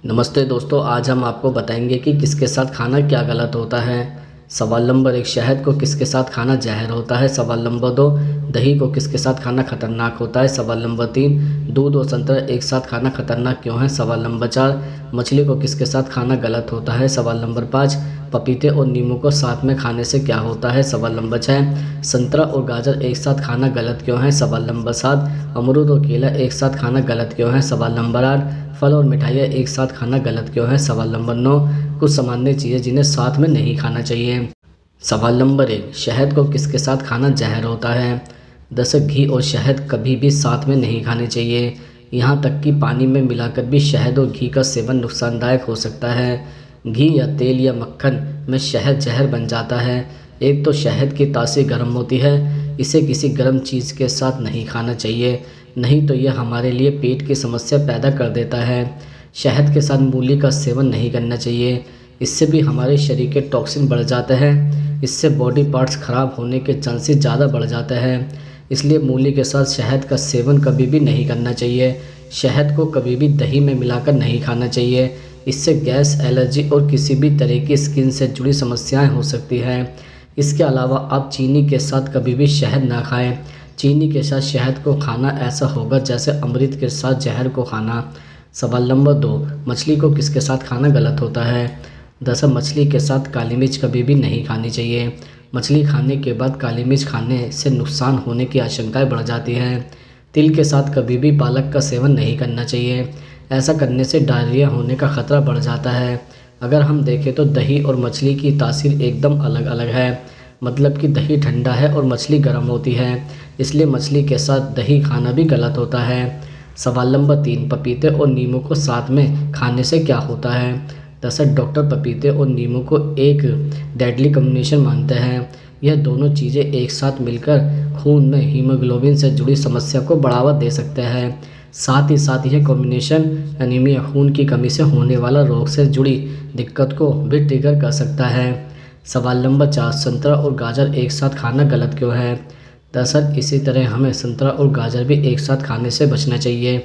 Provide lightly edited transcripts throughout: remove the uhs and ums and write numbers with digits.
नमस्ते दोस्तों, आज हम आपको बताएंगे कि किसके साथ खाना क्या गलत होता है। सवाल नंबर 1, शहद को किसके साथ खाना जहर होता है। सवाल नंबर 2, दही को किसके साथ खाना खतरनाक होता है। सवाल नंबर 3, दूध और संतरा एक साथ खाना खतरनाक क्यों है। सवाल नंबर 4, मछली को किसके साथ खाना गलत होता है। सवाल नंबर 5, पपीते और नींबू को साथ में खाने से क्या होता है। सवाल नंबर 6, संतरा और गाजर एक साथ खाना गलत क्यों है। सवाल नंबर 7, अमरूद और केला एक साथ खाना गलत क्यों है। सवाल नंबर 8, फल और मिठाइयाँ एक साथ खाना गलत क्यों है। सवाल नंबर 9, कुछ सामान्य चीज़ें जिन्हें साथ में नहीं खाना चाहिए। सवाल नंबर 1, शहद को किसके साथ खाना जहर होता है। दरअसल घी और शहद कभी भी साथ में नहीं खाने चाहिए। यहाँ तक कि पानी में मिलाकर भी शहद और घी का सेवन नुकसानदायक हो सकता है। घी या तेल या मक्खन में शहद जहर बन जाता है। एक तो शहद की तासीर गर्म होती है, इसे किसी गर्म चीज़ के साथ नहीं खाना चाहिए, नहीं तो यह हमारे लिए पेट की समस्या पैदा कर देता है। शहद के साथ मूली का सेवन नहीं करना चाहिए, इससे भी हमारे शरीर के टॉक्सिन बढ़ जाते हैं। इससे बॉडी पार्ट्स खराब होने के चांसेस ज़्यादा बढ़ जाते हैं। इसलिए मूली के साथ शहद का सेवन कभी भी नहीं करना चाहिए। शहद को कभी भी दही में मिलाकर नहीं खाना चाहिए, इससे गैस, एलर्जी और किसी भी तरह की स्किन से जुड़ी समस्याएं हो सकती हैं। इसके अलावा आप चीनी के साथ कभी भी शहद ना खाएं। चीनी के साथ शहद को खाना ऐसा होगा जैसे अमृत के साथ जहर को खाना। सवाल नंबर 2, मछली को किसके साथ खाना गलत होता है। दरअसल मछली के साथ काली मिर्च कभी भी नहीं खानी चाहिए। मछली खाने के बाद काली मिर्च खाने से नुकसान होने की आशंकाएं बढ़ जाती हैं। तिल के साथ कभी भी पालक का सेवन नहीं करना चाहिए, ऐसा करने से डायरिया होने का खतरा बढ़ जाता है। अगर हम देखें तो दही और मछली की तासीर एकदम अलग अलग है। मतलब कि दही ठंडा है और मछली गर्म होती है, इसलिए मछली के साथ दही खाना भी गलत होता है। सवाल नंबर 3, पपीते और नींबू को साथ में खाने से क्या होता है। दरअसल डॉक्टर पपीते और नींबू को एक डेडली कॉम्बिनेशन मानते हैं। यह दोनों चीज़ें एक साथ मिलकर खून में हीमोग्लोबिन से जुड़ी समस्या को बढ़ावा दे सकते हैं। साथ ही साथ यह कॉम्बिनेशन एनीमिया, खून की कमी से होने वाला रोग से जुड़ी दिक्कत को भी ट्रिगर कर सकता है। सवाल नंबर 4, संतरा और गाजर एक साथ खाना गलत क्यों है। दरअसल इसी तरह हमें संतरा और गाजर भी एक साथ खाने से बचना चाहिए।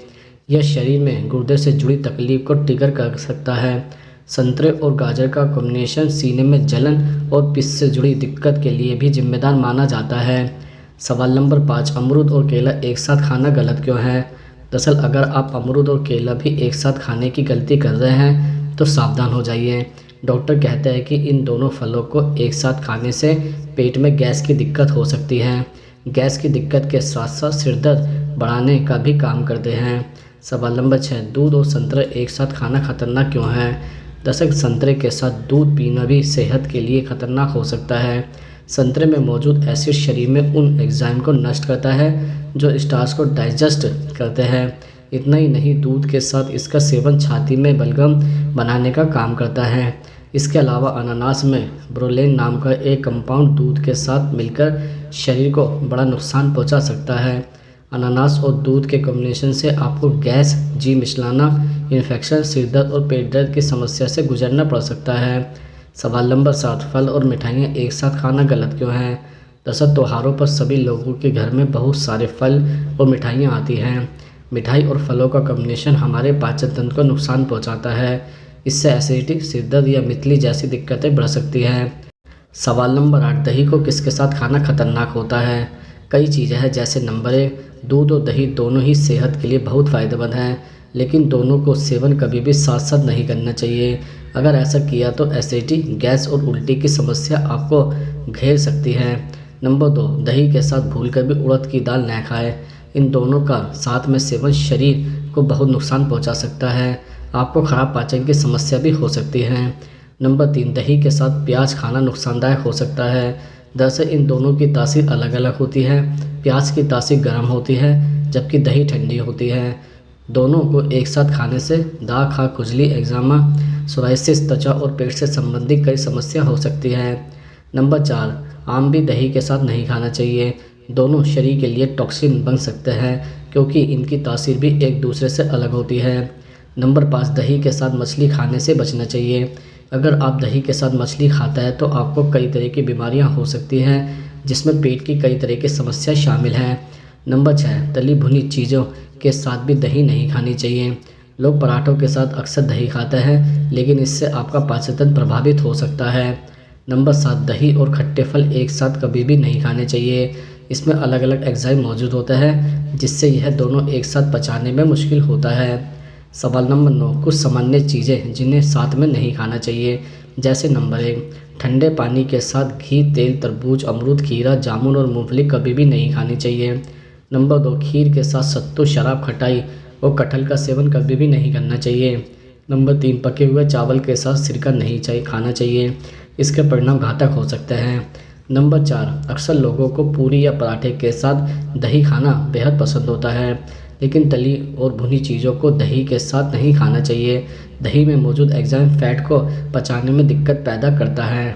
यह शरीर में गुर्दे से जुड़ी तकलीफ को ट्रिगर कर सकता है। संतरे और गाजर का कॉम्बिनेशन सीने में जलन और पित्त से जुड़ी दिक्कत के लिए भी जिम्मेदार माना जाता है। सवाल नंबर 5, अमरूद और केला एक साथ खाना गलत क्यों है। दरअसल अगर आप अमरूद और केला भी एक साथ खाने की गलती कर रहे हैं तो सावधान हो जाइए। डॉक्टर कहते हैं कि इन दोनों फलों को एक साथ खाने से पेट में गैस की दिक्कत हो सकती है। गैस की दिक्कत के साथ साथ सिरदर्द बढ़ाने का भी काम करते हैं। सवाल नंबर 6, दूध और संतरा एक साथ खाना खतरनाक क्यों है। दरअसल संतरे के साथ दूध पीना भी सेहत के लिए खतरनाक हो सकता है। संतरे में मौजूद एसिड शरीर में उन एंजाइम को नष्ट करता है जो स्टार्च को डाइजेस्ट करते हैं। इतना ही नहीं, दूध के साथ इसका सेवन छाती में बलगम बनाने का काम करता है। इसके अलावा अनानास में ब्रोलीन नाम का एक कंपाउंड दूध के साथ मिलकर शरीर को बड़ा नुकसान पहुंचा सकता है। अनानास और दूध के कॉम्बिनेशन से आपको गैस, जी मिचलाना, इन्फेक्शन, सिरदर्द और पेट दर्द की समस्या से गुजरना पड़ सकता है। सवाल नंबर 7, फल और मिठाइयाँ एक साथ खाना गलत क्यों है। दरअसल त्योहारों पर सभी लोगों के घर में बहुत सारे फल और मिठाइयाँ आती हैं। मिठाई और फलों का कॉम्बिनेशन हमारे पाचन तंत्र को नुकसान पहुंचाता है। इससे एसिडिटी, सिरदर्द या मितली जैसी दिक्कतें बढ़ सकती हैं। सवाल नंबर 8, दही को किसके साथ खाना खतरनाक होता है। कई चीज़ें हैं, जैसे नंबर 1, दूध और दही दोनों ही सेहत के लिए बहुत फ़ायदेमंद हैं, लेकिन दोनों को सेवन कभी भी साथ साथ नहीं करना चाहिए। अगर ऐसा किया तो एसिडिटी, गैस और उल्टी की समस्या आपको घेर सकती है। नंबर 2, दही के साथ भूलकर भी उड़द की दाल न खाएं। इन दोनों का साथ में सेवन शरीर को बहुत नुकसान पहुंचा सकता है। आपको खराब पाचन की समस्या भी हो सकती है। नंबर 3, दही के साथ प्याज खाना नुकसानदायक हो सकता है। दरअसल इन दोनों की तासीर अलग अलग होती है। प्याज की तासीर गर्म होती है जबकि दही ठंडी होती है। दोनों को एक साथ खाने से दाग, खाज, खुजली, एक्जिमा, सोराइसिस, त्वचा और पेट से संबंधित कई समस्या हो सकती है। नंबर 4, आम भी दही के साथ नहीं खाना चाहिए। दोनों शरीर के लिए टॉक्सिन बन सकते हैं क्योंकि इनकी तासीर भी एक दूसरे से अलग होती है। नंबर 5, दही के साथ मछली खाने से बचना चाहिए। अगर आप दही के साथ मछली खाता है तो आपको कई तरह की बीमारियां हो सकती हैं, जिसमें पेट की कई तरह की समस्या शामिल हैं। नंबर 6, तली भुनी चीज़ों के साथ भी दही नहीं खानी चाहिए। लोग पराठों के साथ अक्सर दही खाते हैं, लेकिन इससे आपका पाचन तंत्र प्रभावित हो सकता है। नंबर 7, दही और खट्टे फल एक साथ कभी भी नहीं खाने चाहिए। इसमें अलग अलग एंजाइम मौजूद होते हैं, जिससे यह दोनों एक साथ पचाने में मुश्किल होता है। सवाल नंबर 9, कुछ सामान्य चीज़ें जिन्हें साथ में नहीं खाना चाहिए। जैसे नंबर 1, ठंडे पानी के साथ घी, तेल, तरबूज, अमरूद, खीरा, जामुन और मूंगफली कभी भी नहीं खानी चाहिए। नंबर 2, खीर के साथ सत्तू, शराब, खटाई और कटहल का सेवन कभी भी नहीं करना चाहिए। नंबर 3, पके हुए चावल के साथ सिरका नहीं खाना चाहिए, इसके परिणाम घातक हो सकते हैं। नंबर 4, अक्सर लोगों को पूरी या पराठे के साथ दही खाना बेहद पसंद होता है, लेकिन तली और भुनी चीज़ों को दही के साथ नहीं खाना चाहिए। दही में मौजूद एंजाइम फैट को पचाने में दिक्कत पैदा करता है।